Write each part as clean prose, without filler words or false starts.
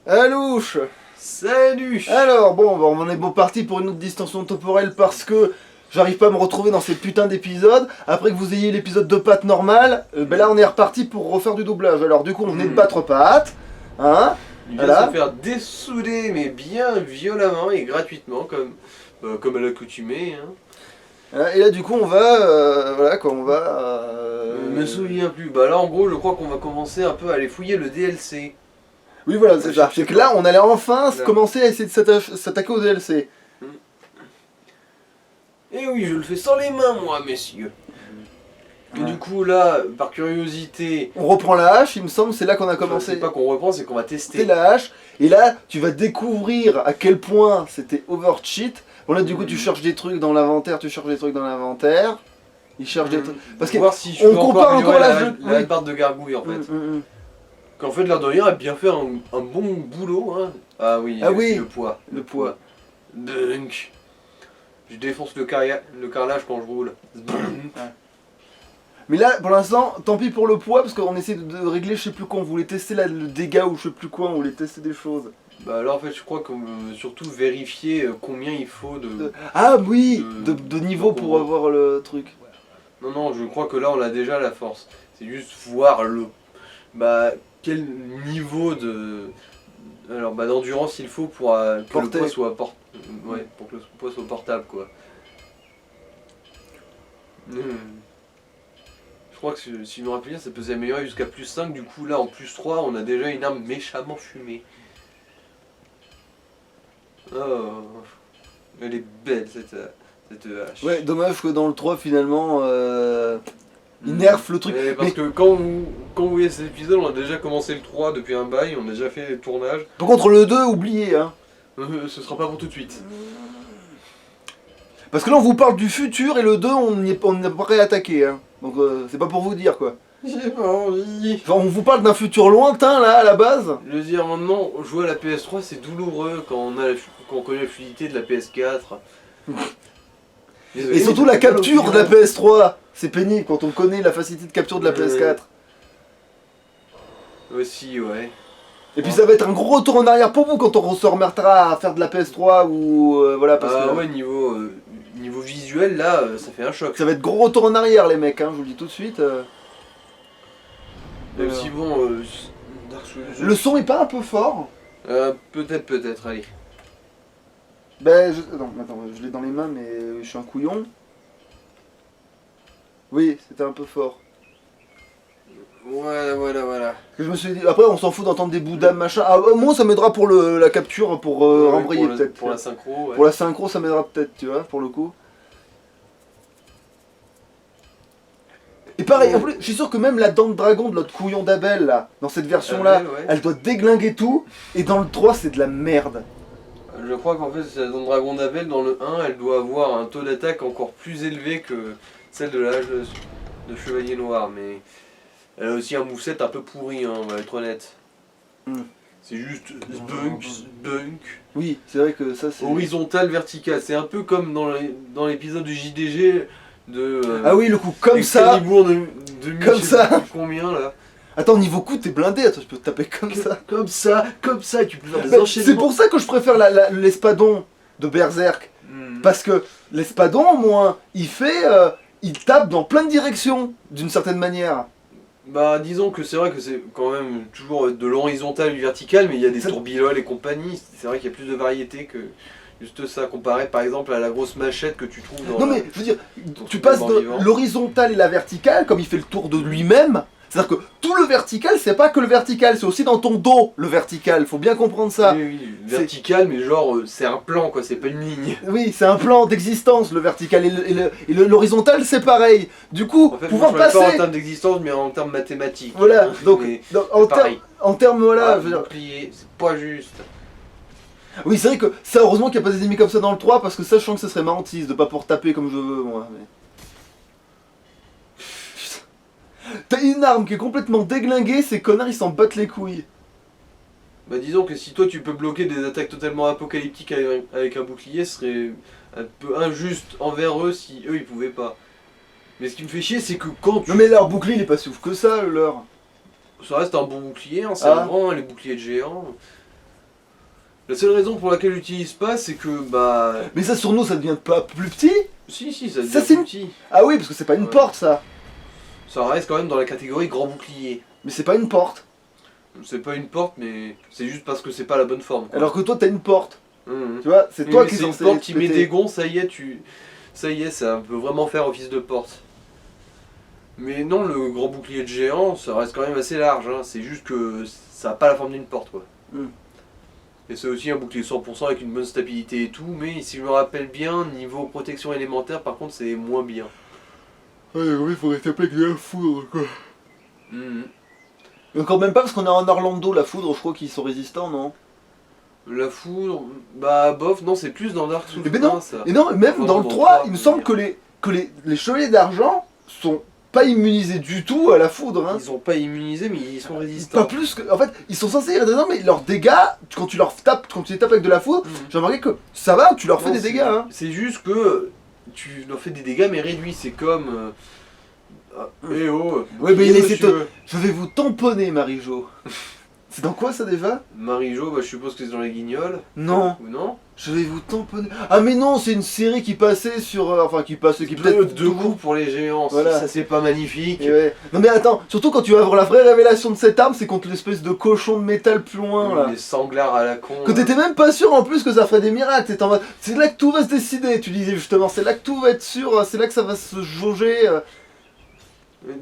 Alouche. Salut. Alors, bon, on est bon parti pour une autre distension temporelle parce que j'arrive pas à me retrouver dans ces putains d'épisodes. Après que vous ayez l'épisode de Pat normal, ben là on est reparti pour refaire du doublage. Alors du coup on venait de battre Pat, hein. Il vient de se faire dessouder, mais bien violemment et gratuitement, comme à l'accoutumée. Hein. Et là du coup on va, voilà quoi, on va... Je me souviens plus. Bah là en gros je crois qu'on va commencer un peu à aller fouiller le DLC. Oui voilà, c'est ça. C'est que là on allait enfin commencer à essayer de s'attaquer au DLC. Et oui, je le fais sans les mains moi, messieurs. Et du coup là, par curiosité... On reprend la hache, il me semble, c'est là qu'on a commencé. C'est pas qu'on reprend, c'est qu'on va tester. C'est la hache, et là tu vas découvrir à quel point c'était overcheat. Bon là du coup tu cherches des trucs dans l'inventaire, il cherche des trucs... Parce que voir si je on peux compare encore la barre de gargouille en fait. Qu'en fait l'air de rien a bien fait un bon boulot. Hein. Ah oui, le poids. Le poids. Dunk. Je défonce le carrelage quand je roule. Mais là, pour l'instant, tant pis pour le poids, parce qu'on essaie de régler je sais plus quoi, on voulait tester là, le dégât ou je sais plus quoi, on voulait tester des choses. Bah là en fait je crois que surtout vérifier combien il faut de... Ah oui, de niveau pour avoir le truc. Non, je crois que là on a déjà la force. C'est juste voir quel niveau d'endurance il faut pour que le poids soit pour que le poids soit portable quoi. Je crois que si je me rappelle bien ça peut s'améliorer jusqu'à plus 5, du coup là en plus 3 on a déjà une arme méchamment fumée. Oh, elle est belle cette hache. Ouais, dommage que dans le 3 finalement il nerf le truc. Parce que quand vous voyez cet épisode, on a déjà commencé le 3 depuis un bail, on a déjà fait les tournages. Par contre le 2, oubliez hein. Ce sera pas pour tout de suite. Parce que là on vous parle du futur et le 2 on n'est pas réattaqué hein. Donc c'est pas pour vous dire quoi. J'ai pas envie. Enfin, on vous parle d'un futur lointain là à la base. Je veux dire maintenant, jouer à la PS3 c'est douloureux quand on connaît la fluidité de la PS4. Et surtout la capture de la PS3, c'est pénible quand on connaît la facilité de capture de la PS4. Aussi, ouais. Et puis ça va être un gros retour en arrière pour vous quand on se remettra à faire de la PS3 ou voilà parce que... ouais, niveau visuel là, ça fait un choc. Ça va être gros retour en arrière les mecs, hein, je vous le dis tout de suite. Même si bon... le son est pas un peu fort? Peut-être, allez. Ben, non, attends, je l'ai dans les mains, mais je suis un couillon. Oui, c'était un peu fort. Voilà. Je me suis dit, après on s'en fout d'entendre des bouts d'âme machin. Ah, moi ça m'aidera pour la capture, pour embrayer peut-être. Pour la synchro, ouais. Pour la synchro ça m'aidera peut-être, tu vois, pour le coup. Et pareil, en plus, je suis sûr que même la dent de dragon de notre couillon d'Abel, là, dans cette version-là, elle doit déglinguer tout, et dans le 3 c'est de la merde. Je crois qu'en fait, la dent de dragon d'Abel, dans le 1, elle doit avoir un taux d'attaque encore plus élevé que celle de l'âge de Chevalier Noir, mais elle a aussi un moveset un peu pourri, hein, on va être honnête. C'est juste bunk. Oui, c'est vrai que ça c'est... Horizontal, vertical, c'est un peu comme dans l'épisode de JDG de... ah oui, le coup comme ça, comme ça. Combien là? Attends, niveau coup t'es blindé, attends, je peux te taper comme ça, tu peux faire des enchaînements. C'est pour ça que je préfère l'espadon de Berserk. Parce que l'espadon, au moins, il tape dans plein de directions, d'une certaine manière. Bah disons que c'est vrai que c'est quand même toujours de l'horizontal et du vertical, mais il y a des tourbiloles et compagnie, c'est vrai qu'il y a plus de variété que juste ça, comparé par exemple à la grosse machette que tu trouves dans... Non mais, je veux dire, tu passes de l'horizontal et la verticale, comme il fait le tour de lui-même. C'est-à-dire que tout le vertical, c'est pas que le vertical, c'est aussi dans ton dos le vertical, faut bien comprendre ça. Oui, vertical, mais genre c'est un plan quoi, c'est pas une ligne. Oui, c'est un plan d'existence le vertical, et l'horizontal c'est pareil. Du coup, en fait, pouvoir passer... pas en termes d'existence, mais en termes mathématiques. Voilà, donc en termes voilà, je veux dire... c'est pas juste. Oui, c'est vrai que ça, heureusement qu'il n'y a pas des ennemis comme ça dans le 3, parce que ça, je sens que ça serait marrantise de pas pouvoir taper comme je veux, moi. Mais... T'as une arme qui est complètement déglinguée, ces connards ils s'en battent les couilles. Bah disons que si toi tu peux bloquer des attaques totalement apocalyptiques avec un bouclier, ce serait un peu injuste envers eux si eux ils pouvaient pas. Mais ce qui me fait chier c'est que quand tu... Non mais leur bouclier il est pas souffle que ça, leur. Ça reste un bon bouclier, hein, c'est un grand, les boucliers de géants. La seule raison pour laquelle j'utilise pas, c'est que bah. Mais ça sur nous, ça devient pas plus petit? Si, ça devient Ça, c'est plus petit. Ah oui, parce que c'est pas une Ouais. porte, ça. Ça reste quand même dans la catégorie grand bouclier. Mais c'est pas une porte. C'est pas une porte, mais c'est juste parce que c'est pas la bonne forme. Quoi. Alors que toi, t'as une porte. Mhm. Tu vois, c'est Oui, toi mais qui es c'est une censé porte qui met péter. des gonds, ça y est, ça peut vraiment faire office de porte. Mais non, le grand bouclier de géant, ça reste quand même assez large. Hein. C'est juste que ça a pas la forme d'une porte, quoi. Mm. Et c'est aussi un bouclier 100% avec une bonne stabilité et tout, mais si je me rappelle bien, niveau protection élémentaire, par contre, c'est moins bien. Ouais, oui, faudrait taper avec de la foudre, quoi. Mhm. Mais encore même pas, parce qu'on est en Orlando, la foudre, je crois qu'ils sont résistants, non? La foudre, bah bof, non, c'est plus dans Dark Souls Eh ben non, 1, ça. Et non, même Enfin, dans le dans 3, le il me 3, semble que les chevaliers d'argent sont pas immunisés du tout à la foudre, hein. Ils sont pas immunisés, mais ils sont Pas résistants. plus que. En fait, ils sont censés être résistants, mais leurs dégâts, quand tu les tapes avec de la foudre, Mhm. j'ai remarqué que ça va, tu leur fais Non, des dégâts, hein. C'est juste que tu leur fais des dégâts, mais réduits. C'est comme. Eh oh Ouais, mais il monsieur. essaie de. Je vais vous tamponner, Marie-Jo. C'est dans quoi ça déjà? Marie-Jo, bah, je suppose que c'est dans les guignols. Non, Ou non? je vais vous tamponner. Ah, mais non, c'est une série qui passait sur. Enfin, qui passait, qui Deux peut-être. coups pour les géants. Voilà. Ça, c'est pas magnifique. Et ouais. Non, mais attends, surtout quand tu vas avoir la vraie révélation de cette arme, c'est contre l'espèce de cochon de métal plus loin là. Les sanglards à la con. Que t'étais même pas sûr en plus que ça ferait des miracles, t'étais en mode, c'est là que tout va se décider, tu disais justement, c'est là que tout va être sûr, c'est là que ça va se jauger.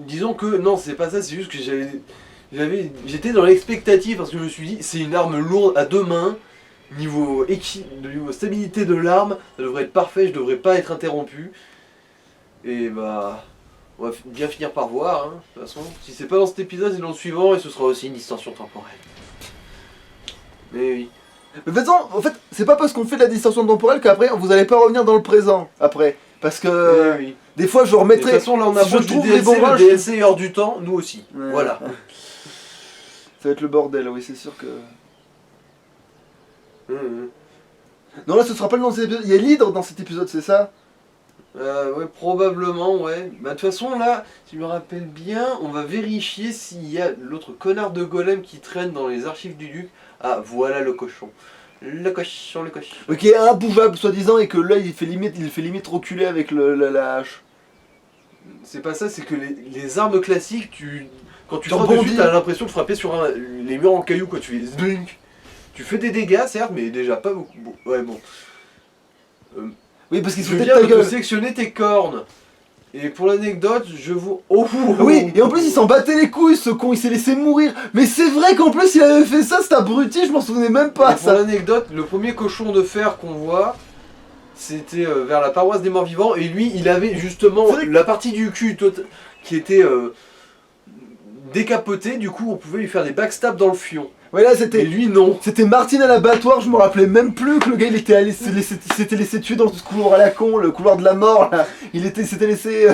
Disons que non, c'est pas ça, c'est juste que j'étais dans l'expectative parce que je me suis dit, c'est une arme lourde à deux mains, niveau stabilité de l'arme, ça devrait être parfait, je devrais pas être interrompu. Et bah, on va bien finir par voir, hein, de toute façon. Si c'est pas dans cet épisode, c'est dans le suivant et ce sera aussi une distorsion temporelle. Mais oui. Mais de toute façon, en fait, c'est pas parce qu'on fait de la distorsion temporelle qu'après vous allez pas revenir dans le présent, après. Parce que Oui. des fois je Et de remettrai. toute façon, là on si je approche du trouve les DLC, bons le rushs- DLC est hors du temps, nous aussi. Ouais. Voilà. Ça va être le bordel, oui, c'est sûr que. Mhm. Non, là ce sera pas dans cet épisode, il y a l'hydre dans cet épisode, c'est ça? Ouais, probablement, ouais. Bah, de toute façon, là, si je me rappelle bien, on va vérifier s'il y a l'autre connard de golem qui traîne dans les archives du duc. Ah, voilà le cochon. Le cochon, le cochon. Ok, qui est imbougeable soi-disant et que là il fait limite reculer avec la hache. C'est pas ça, c'est que les armes classiques, quand tu Tu frappes dessus, rebondis. t'as l'impression de frapper sur les murs en cailloux, quoi. Tu fais zdunk. Tu fais des dégâts, certes, mais déjà pas beaucoup. Bon, ouais, bon. Oui, parce qu'il se Je foutait de viens ta de te gueule. sectionner tes cornes. Et pour l'anecdote, je vous. Oh, Oui, et en plus il s'en battait les couilles ce con, il s'est laissé mourir. Mais c'est vrai qu'en plus il avait fait ça, cet abruti, je m'en souvenais même pas Et pour ça. l'anecdote, le premier cochon de fer qu'on voit, c'était vers la paroisse des morts vivants, et lui, il avait justement C'est vrai que- la partie du cul qui était décapotée, du coup on pouvait lui faire des backstabs dans le fion. Ouais, là Et c'était. lui, non. C'était Martine à l'abattoir, je me rappelais même plus que le gars il était allé, il s'était laissé tuer dans ce couloir à la con, le couloir de la mort là. S'était laissé.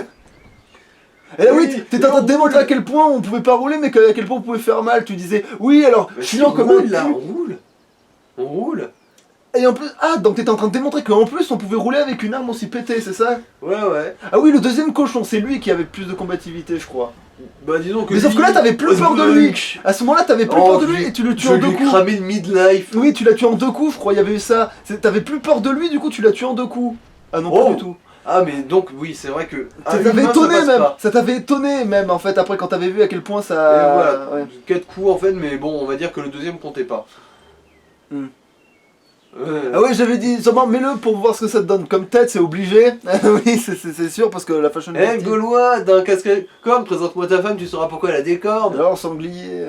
Et là, oui, Oui, t'étais en train de on démontrer roule. à quel point on pouvait pas rouler, mais à quel point on pouvait faire mal. Tu disais, oui, alors, Bah, je si, suis lent on comme un roule là, cul. on roule. On roule. Et en plus, ah, donc t'étais en train de démontrer qu'en plus on pouvait rouler avec une arme aussi pétée, c'est ça? Ouais, ouais. Ah oui, le deuxième cochon, c'est lui qui avait plus de combativité, je crois. Bah disons que. Mais sauf que là, t'avais plus peur de lui. À ce moment-là, t'avais plus Oh, peur de lui et tu le tues en deux Je lui ai coups. cramé le midlife. Oui, tu l'as tué en deux coups, je crois, il y avait eu ça. T'avais plus peur de lui, du coup, tu l'as tué en deux coups. Ah non, Oh. pas du tout. Ah, mais donc, oui, c'est vrai que. Ça une t'avait main, étonné passe même. pas. Ça t'avait étonné même, en fait, après quand t'avais vu à quel point Et ça. voilà, Ouais. 4 coups en fait, mais bon, on va dire que le deuxième comptait pas. Hmm. Ouais. Ah oui, j'avais dit, sûrement, mets-le pour voir ce que ça te donne. Comme tête, c'est obligé. Oui, c'est sûr, parce que la fashion. Eh Gaulois, d'un casque à cornes, présente-moi ta femme, tu sauras pourquoi elle a des cornes. Alors, sanglier.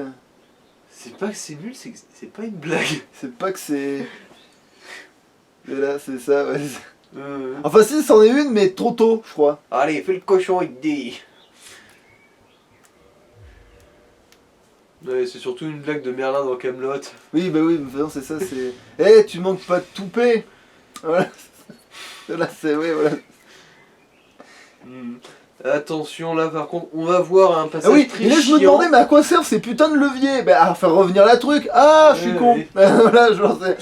C'est pas que c'est nul, c'est pas une blague. C'est pas que c'est. Et là, c'est ça, ouais. Euh, Enfin, si, c'en est une, mais trop tôt, je crois. Allez, fais le cochon avec des. Ouais, c'est surtout une blague de Merlin dans Camelot. Oui, bah oui, mais non, c'est ça, c'est. Eh, tu manques pas de toupet. Voilà. Là, c'est. Oui, voilà. Attention, là par contre, on va voir un Ah passage oui, très et là, je me chiant. demandais, mais à quoi servent ces putains de leviers? Bah, à faire revenir la truc. Ah, je suis Ouais, con. ouais. Voilà, genre, c'est.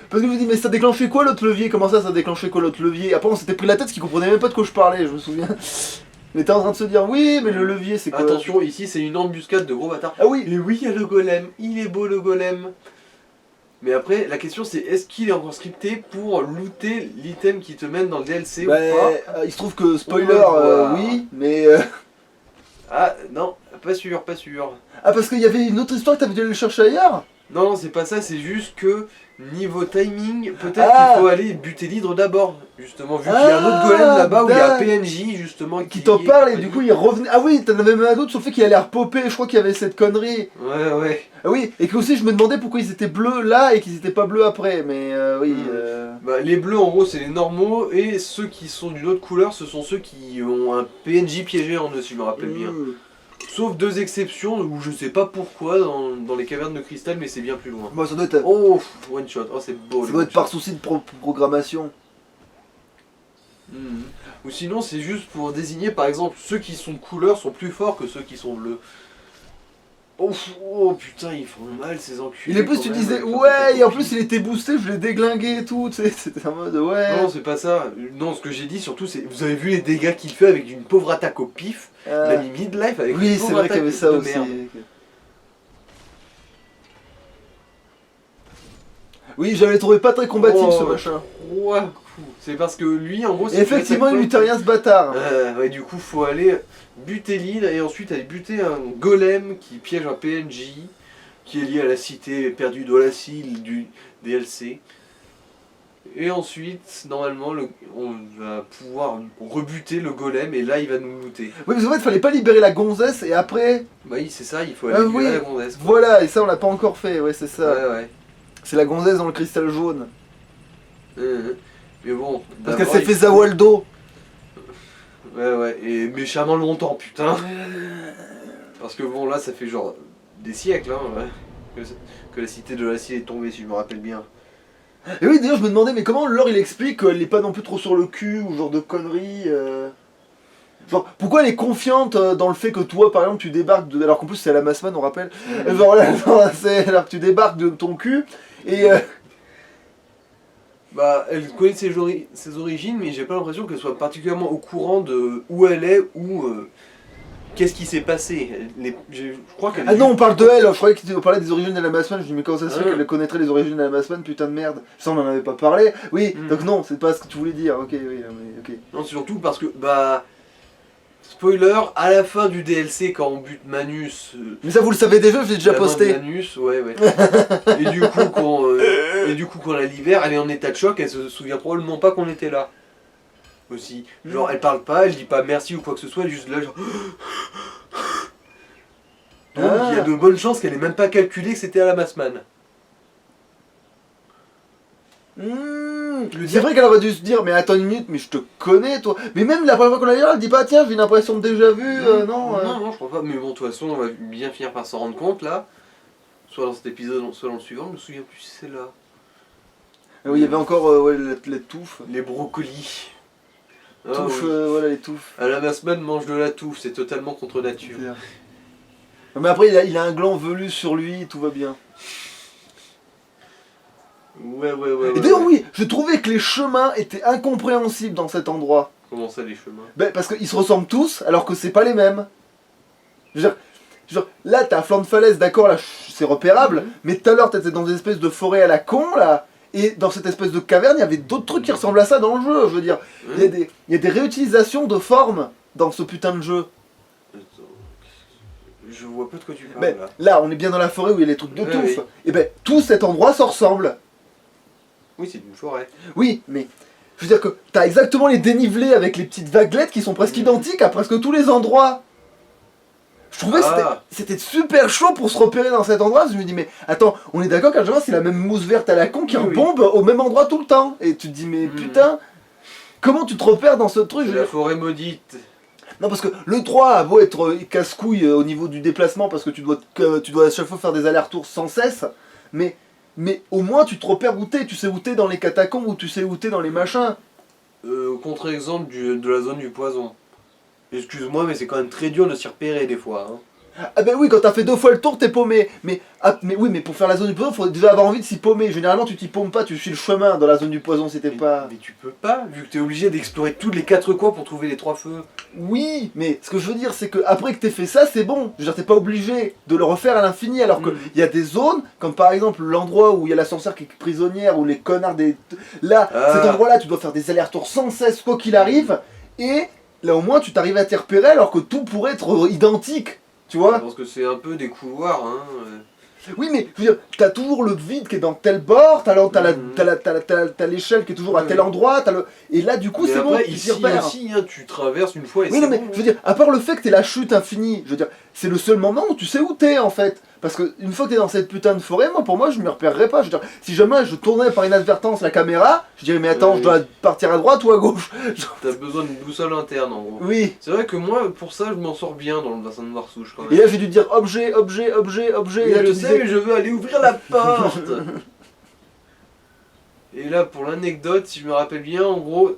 Parce que je me dis, mais ça déclenchait quoi l'autre levier? Comment ça déclenchait quoi l'autre levier? Après, on s'était pris la tête parce qu'il comprenait même pas de quoi je parlais, je me souviens. Il était en train de se dire, oui, mais le levier, c'est quoi? Attention, ici c'est une embuscade de gros bâtards. Ah oui, Et oui, il y a le golem, il est beau le golem. Mais après, la question c'est est-ce qu'il est encore scripté pour looter l'item qui te mène dans le DLC Bah, ou pas? il se trouve que, spoiler, Voilà. oui, mais... Ah non, pas sûr, pas sûr. Ah, parce qu'il y avait une autre histoire que t'avais dû aller le chercher ailleurs. Non, non, c'est pas ça, c'est juste que niveau timing, peut-être Ah. qu'il faut aller buter l'hydre d'abord. Justement, vu qu'il y a un autre golem là-bas où il y a un PNJ justement Qui t'en est parle et connu. du coup il revenait... Ah oui, t'en avais même un doute sur le fait qu'il allait repopper, je crois qu'il y avait cette connerie. Ouais, ouais. Ah oui, et que aussi je me demandais pourquoi ils étaient bleus là et qu'ils étaient pas bleus après, mais oui... Bah, les bleus en gros c'est les normaux et ceux qui sont d'une autre couleur ce sont ceux qui ont un PNJ piégé en eux si je me rappelle bien. Sauf deux exceptions où je sais pas pourquoi dans les cavernes de cristal mais c'est bien plus loin. Bon, ça doit être... Oh, one shot, oh c'est beau. Ça le doit one être par shot. souci de programmation. Mhm. Ou sinon c'est juste pour désigner par exemple ceux qui sont couleurs sont plus forts que ceux qui sont bleus. Oh, oh putain ils font mal ces enculés. Et en plus quand tu même, disais, avec leur ouais, et en copie. plus il était boosté, je l'ai déglingué et tout, tu sais, c'était en mode, ouais... Non c'est pas ça. Non ce que j'ai dit surtout c'est vous avez vu les dégâts qu'il fait avec une pauvre attaque au pif. Il a mis midlife avec oui, une c'est pauvre vrai qu'il y attaque avait ça de aussi. merde. Oui, j'avais trouvé pas très combatif Oh, ce machin. Trois coups. C'est parce que lui, en gros, Et effectivement, il luttait rien ce bâtard. Ouais, du coup, faut aller buter l'île et ensuite aller buter un golem qui piège un PNJ qui est lié à la cité perdue d'Olassil du DLC. Et ensuite, normalement, on va pouvoir rebuter le golem et là, il va nous looter. Oui, parce qu'en fait, fallait pas libérer la gonzesse et après. Bah oui, c'est ça, il faut aller Ah libérer oui, la gonzesse. quoi. voilà, et ça on l'a pas encore fait, ouais, c'est ça. Ouais, ouais. C'est la gonzesse dans le cristal jaune. Mais bon. Parce qu'elle d'abord, s'est il fait faut- Zawaldo. Ouais, ouais, et méchamment longtemps, putain. Parce que bon, là, ça fait genre des siècles hein, ouais, que la cité de l'Acier est tombée, si je me rappelle bien. Et oui, d'ailleurs, je me demandais, mais comment Laure il explique qu'elle est pas non plus trop sur le cul ou genre de conneries Genre, pourquoi elle est confiante dans le fait que toi, par exemple, tu débarques de... Alors qu'en plus, c'est à la Massman, on rappelle. Genre, là, genre, c'est... Alors que tu débarques de ton cul et... Bah, elle connaît ses origines, mais j'ai pas l'impression qu'elle soit particulièrement au courant de où elle est ou qu'est-ce qui s'est passé. Je crois qu'elle. Ah non, on parle de elle, je croyais qu'on parlait des origines de la Massman, je dis mais comment ça se fait Ah. qu'elle connaîtrait les origines de la Massman, putain de merde. Ça on en avait pas parlé. Oui, Mm. donc non, c'est pas ce que tu voulais dire, ok, oui, mais ok. Non, surtout parce que, bah. Spoiler, à la fin du DLC, quand on bute Manus. Mais ça vous le savez déjà, je l'ai déjà la main de posté. Manus, ouais, ouais. et du coup, quand on la libère, elle est en état de choc, elle se souvient probablement pas qu'on était là. Aussi. Genre, elle parle pas, elle dit pas merci ou quoi que ce soit, elle est juste là, genre. Donc, il y a de bonnes chances qu'elle ait même pas calculé que c'était à la Massman. C'est vrai qu'elle aurait dû se dire, mais attends une minute, mais je te connais toi. Mais même la première fois qu'on l'a vu, elle dit pas, tiens, j'ai une impression de déjà vu, non. Non, je crois pas. Mais bon, de toute façon, on va bien finir par s'en rendre compte là. Soit dans cet épisode, soit dans le suivant. Je me souviens plus si c'est là. Ah oui, il y avait encore ouais, la touffe. Les brocolis. Ah, Touffe, oui. voilà les touffes. À la Massman mange de la touffe, c'est totalement contre nature. Mais après, il a un gland velu sur lui, tout va bien. Ouais. Et d'ailleurs, oui, je trouvais que les chemins étaient incompréhensibles dans cet endroit. Comment ça, les chemins? Ben, parce qu'ils se ressemblent tous, alors que c'est pas les mêmes. Je veux dire, là, t'as un flanc de falaise, d'accord, là, c'est repérable, mais tout à l'heure, t'étais dans une espèce de forêt à la con, là, et dans cette espèce de caverne, il y avait d'autres trucs qui ressemblent à ça dans le jeu, je veux dire. Il y a des réutilisations de formes dans ce putain de jeu. Je vois pas de quoi tu parles Ben, là. là, on est bien dans la forêt où il y a les trucs de Ouais, touffe. oui. Et ben, tout cet endroit se ressemble. Oui, c'est une forêt. Oui, mais je veux dire que t'as exactement les dénivelés avec les petites vaguelettes qui sont presque identiques à presque tous les endroits. Je trouvais que c'était super chaud pour se repérer dans cet endroit. Je me dis, mais attends, on est d'accord qu'à chaque fois c'est la même mousse verte à la con qui Oui, oui. rebombe au même endroit tout le temps. Et tu te dis, mais putain, comment tu te repères dans ce truc? C'est la forêt maudite. Non, parce que le 3 a beau être casse-couille au niveau du déplacement, parce que tu dois à chaque fois faire des allers-retours sans cesse, mais au moins tu te repères où t'es, tu sais où t'es dans les catacombes, ou tu sais où t'es dans les machins. Contre-exemple de la zone du poison. Excuse-moi, mais c'est quand même très dur de s'y repérer des fois. Hein. Ah ben oui, quand t'as fait 2 fois le tour, t'es paumé. Mais oui, mais pour faire la zone du poison, faut déjà avoir envie de s'y paumer. Généralement, tu t'y paumes pas, tu suis le chemin dans la zone du poison si t'es pas... Mais tu peux pas, vu que t'es obligé d'explorer tous les 4 coins pour trouver les 3 feux. Oui, mais ce que je veux dire, c'est que après que t'aies fait ça, c'est bon. Je veux dire, t'es pas obligé de le refaire à l'infini, alors que il y a des zones, comme par exemple l'endroit où il y a la sorcière qui est prisonnière, ou les connards des... Là, cet endroit-là, tu dois faire des allers-retours sans cesse, quoi qu'il arrive, et là au moins tu t'arrives à t'y repérer, alors que tout pourrait être identique, tu vois. Parce que c'est un peu des couloirs, hein. Oui, mais je veux dire, t'as toujours le vide qui est dans tel bord, t'as l'échelle qui est toujours à tel endroit, et là du coup mais c'est après, bon, tu t'y ici repères. aussi, hein, tu traverses une fois et Oui, c'est non, mais bon, je veux dire, à part le fait que t'es la chute infinie, je veux dire, c'est le seul moment où tu sais où t'es en fait. Parce que une fois que t'es dans cette putain de forêt, moi pour moi je m'y repérerais pas. Je veux dire, si jamais je tournais par inadvertance la caméra, je dirais mais attends, je dois partir à droite ou à gauche. T'as besoin d'une boussole interne en gros. Oui. C'est vrai que moi, pour ça, je m'en sors bien dans le bassin de Marsouche quand même. Et là j'ai dû dire objet, objet, objet, objet. Oui, et là, je tu sais, disais... mais je veux aller ouvrir la porte. Et là, pour l'anecdote, si je me rappelle bien, en gros,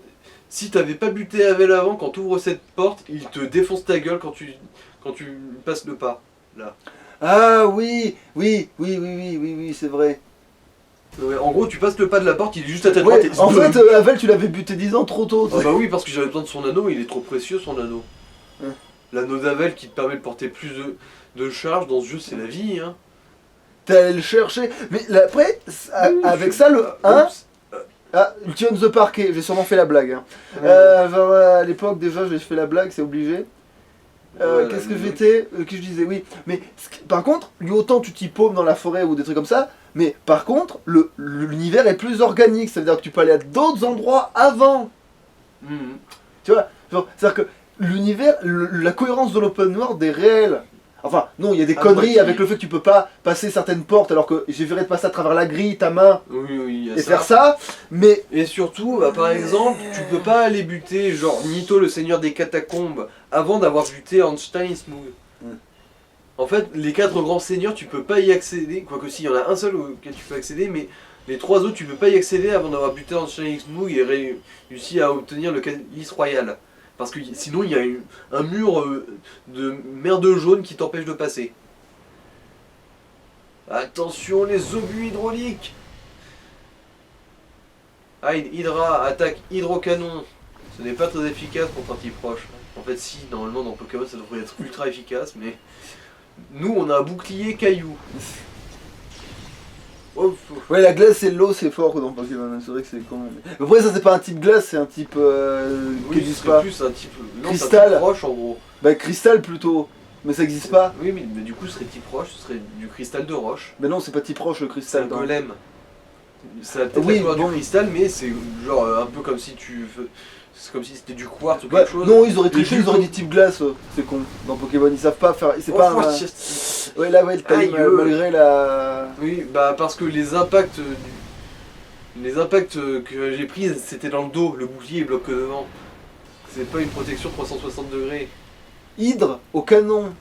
si t'avais pas buté Havel avant, quand t'ouvres cette porte, il te défonce ta gueule quand tu passes le pas. Là. Ah oui, oui, oui, oui, oui, oui, oui, c'est vrai. Ouais, en gros, tu passes le pas de la porte, il est juste à ta Ouais, droite. Et... en fait, Havel, tu l'avais buté 10 ans trop tôt. Ah bah oui, parce que j'avais besoin de son anneau, il est trop précieux son anneau. Ouais. L'anneau d'Havel qui te permet de porter plus de charge dans ce jeu, c'est la vie. Hein. T'es allé le chercher. Mais là, après, avec ça, le 1. Ah, Ultion the Parquet, j'ai sûrement fait la blague. Hein. Ouais. À l'époque, déjà, j'ai fait la blague, c'est obligé. Ouais, Qu'est-ce que mais- j'étais que je disais, oui. Mais par contre, lui, autant tu t'y paumes dans la forêt ou des trucs comme ça, mais par contre, l'univers est plus organique. Ça veut dire que tu peux aller à d'autres endroits avant. Mhm. Tu vois, c'est-à-dire que l'univers, la cohérence de l'open world est réelle. Enfin, non, il y a des conneries moitié. avec le fait que tu peux pas passer certaines portes alors que j'ai de passer à travers la grille, ta main, Oui, oui, il y a et ça. faire ça, mais... Et surtout, bah, par exemple, tu peux pas aller buter genre Nito le seigneur des catacombes avant d'avoir buté Einstein Smooth. Ouais. En fait, les 4 grands seigneurs, tu peux pas y accéder, quoique si, il y en a un seul auquel tu peux accéder, mais les 3 autres, tu peux pas y accéder avant d'avoir buté Einstein Smooth et réussi à obtenir le calice royal. Parce que sinon, il y a un mur de merde jaune qui t'empêche de passer. Attention, les obus hydrauliques! Ah, Hydra, attaque hydrocanon. Ce n'est pas très efficace contre un type proche. En fait, si, normalement dans Pokémon ça devrait être ultra efficace, mais nous on a un bouclier caillou. Oh, Ouais, la glace et l'eau, c'est fort dans Pokémon, c'est vrai que c'est con. Mais après, ça, c'est pas un type glace, c'est un type qui oui, existe c'est pas. plus un type. Non, c'est un Cristal. type roche en gros. Bah, cristal plutôt, mais ça existe pas. Oui, mais du coup, ce serait type roche, ce serait du cristal de roche. Mais non, c'est pas type roche le C'est cristal. un non. golem. Ça a peut-être Oui, la couleur bon. du cristal, mais c'est genre un peu comme si c'est comme si c'était du quartz ou Ouais, quelque chose. non, ils auraient Et triché, du ils auraient coup- dit type glace, c'est con. Dans Pokémon, ils savent pas faire. C'est Oh, pas faut- un. Ouais, là, ouais, le Aïe, time, malgré la. Oui, bah parce que les impacts que j'ai pris c'était dans le dos, le bouclier il bloque que devant. C'est pas une protection 360 degrés. Hydre au canon.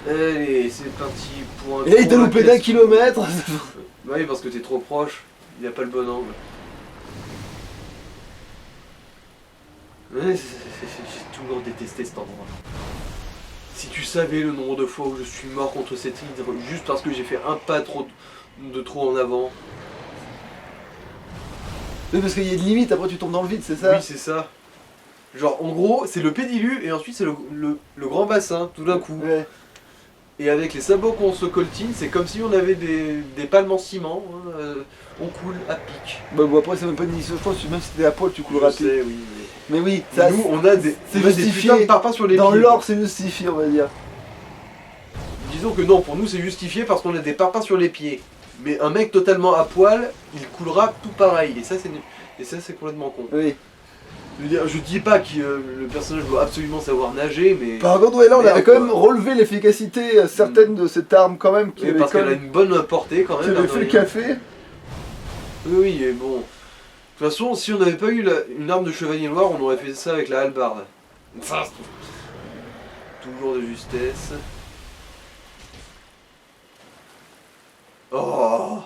Allez, c'est parti pour un Et là, il t'a tour à loupé d'1 casse- kilomètre. Bah oui, parce que t'es trop proche, il n'y a pas le bon angle. Ouais, j'ai toujours détesté cet endroit. Si tu savais le nombre de fois où je suis mort contre cette hydre juste parce que j'ai fait un pas de trop en avant. Oui, parce qu'il y a une limite, après tu tombes dans le vide, c'est ça? Oui, c'est ça. Genre, en gros, c'est le pédilu et ensuite c'est le grand bassin, tout d'un coup. Ouais. Et avec les sabots qu'on se coltine, c'est comme si on avait des palmes en ciment. Hein, on coule à pic. Bah, bon, après, c'est même pas une issue, je pense que même si t'es à poil, tu coules Je rapide. sais, oui. Mais oui, Mais ça, nous, on a des justifié. putains de parpaings sur les dans pieds. l'or, c'est justifié, on va dire. Disons que non, pour nous, c'est justifié parce qu'on a des parpaings sur les pieds. Mais un mec totalement à poil, il coulera tout pareil. Et ça, c'est complètement con. Oui. Je dis pas que le personnage doit absolument savoir nager, mais... Par contre, ouais, là, on Merde, avait quand même quoi. relevé l'efficacité certaine de cette arme, quand même, qui Oui, avait, parce quand qu'elle a même, une bonne portée quand qui même. avait l'air fait de le rien. café. Oui, et bon. De toute façon, si on n'avait pas eu une arme de chevalier noir, on aurait fait ça avec la hallebarde. Toujours de justesse. Oh.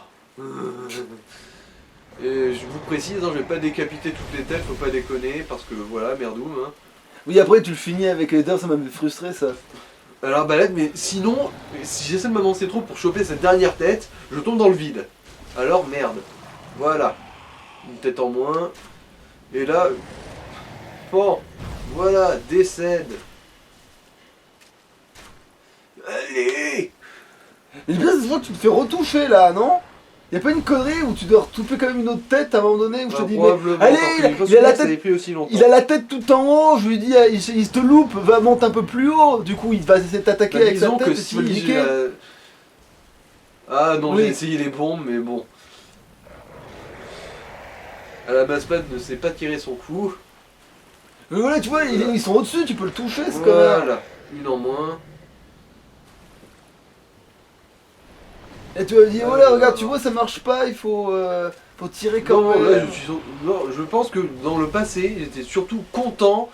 Et je vous précise, hein, je vais pas décapiter toutes les têtes, faut pas déconner, parce que voilà, merdoum. Hein. Oui, après tu le finis avec Eder, ça m'avait frustré ça. À l'arbalète, mais sinon, si j'essaie de m'avancer trop pour choper cette dernière tête, je tombe dans le vide. Alors merde. Voilà. Une tête en moins. Et là... Bon, voilà, décède. Allez. Et bien, c'est vrai que tu te fais retoucher là, non? Y'a pas une connerie où tu dois retoucher quand même une autre tête à un moment donné où je te dis, mais Probablement, allez, il a la ça avait tête. pris aussi longtemps. Il a la tête tout en haut, je lui dis, il te loupe, va monte un peu plus haut. Du coup, il va essayer de t'attaquer Bah, avec sa disons tête que et tu si vas le j'ai niquer. Ah non, Oui. j'ai essayé les bombes, mais bon. La Basepad ne sait pas tirer son coup. Mais voilà, tu vois, ils sont au-dessus, tu peux le toucher, c'est quand même. Voilà, une en moins. Et tu vas dire, voilà, regarde, tu vois, ça marche pas, il faut tirer quand Non, même. là, non, je pense que dans le passé, j'étais surtout content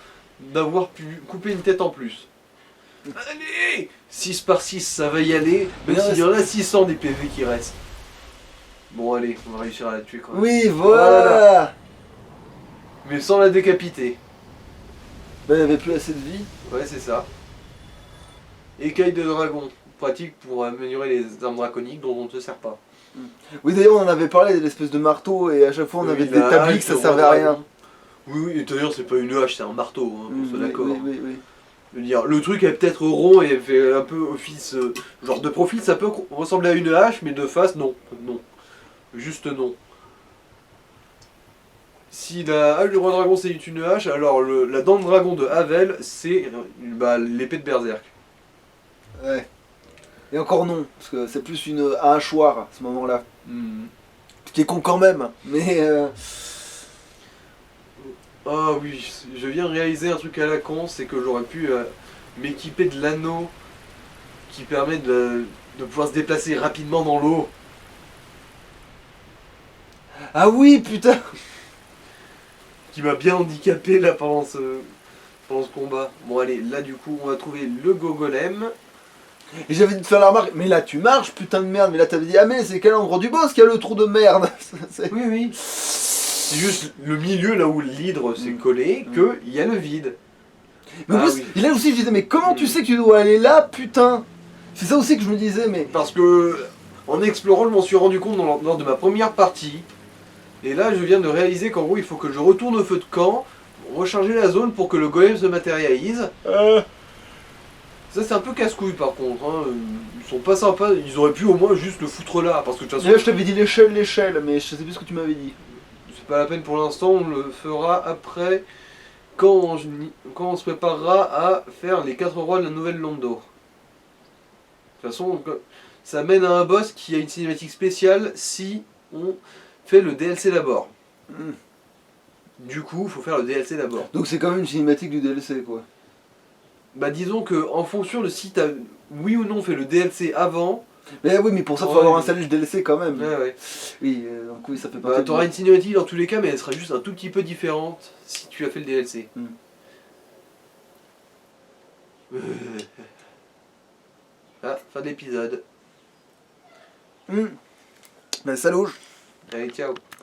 d'avoir pu couper une tête en plus. Allez 6 par 6, ça va y aller, même Mais s'il y en a 600 des PV qui restent. Bon, allez, on va réussir à la tuer quand même. Oui, voilà. Mais sans la décapiter. Ben, il avait plus assez de vie. Ouais, c'est ça. Écaille de dragon, pratique pour améliorer les armes draconiques dont on ne se sert pas. Oui, d'ailleurs, on en avait parlé de l'espèce de marteau et à chaque fois on avait Oui, la établi hache que ça de servait roi à rien. dragon. Oui, oui, et d'ailleurs, c'est pas une hache, c'est un marteau, hein, qu'on soit Oui, d'accord. oui, oui. Je veux dire, le truc est peut-être rond et fait un peu office. Genre de profil, ça peut ressembler à une hache, mais de face, non. Non. Juste non. Si la hache du roi dragon c'est une hache, alors la dent de dragon de Havel, c'est l'épée de berserk. Ouais. Et encore non, parce que c'est plus une hachoir à ce moment-là. Hmm. Ce qui est con quand même, mais Ah oui, je viens de réaliser un truc à la con, c'est que j'aurais pu m'équiper de l'anneau qui permet de pouvoir se déplacer rapidement dans l'eau. ah oui, putain. Qui m'a bien handicapé là pendant ce combat. Bon allez, là du coup on va trouver le Gogolem. Et j'avais dû te faire la remarque, mais là tu marches, putain de merde. Mais là t'avais dit, ah mais c'est quel endroit du boss qui a le trou de merde. Oui oui. C'est juste le milieu là où l'hydre s'est collé, qu'il y a le vide. Mais en Ah plus, oui. et là aussi je disais, mais comment tu sais que tu dois aller là, putain? C'est ça aussi que je me disais, mais... Parce que en explorant je m'en suis rendu compte lors de ma première partie. Et là je viens de réaliser qu'en gros il faut que je retourne au feu de camp, recharger la zone pour que le golem se matérialise. Ça c'est un peu casse-couille par contre, hein. Ils sont pas sympas, ils auraient pu au moins juste le foutre là, parce que de toute façon Là je t'avais dit l'échelle, mais je sais plus ce que tu m'avais dit. c'est pas la peine pour l'instant, on le fera après, quand on se préparera à faire les 4 rois de la nouvelle Londo. De toute façon, ça mène à un boss qui a une cinématique spéciale si on fait le DLC d'abord. Hmm. Du coup, il faut faire le DLC d'abord. Donc c'est quand même une cinématique du DLC quoi. Bah disons que en fonction de si t'as oui ou non fait le DLC avant, Mais oui, mais pour ça faut avoir installé le DLC quand même. ouais. Oui, donc oui, ça fait Bah, partie t'auras une cinématique dans tous les cas, mais elle sera juste un tout petit peu différente si tu as fait le DLC. Ah, fin de l'épisode. Ben salut. Allez, ciao.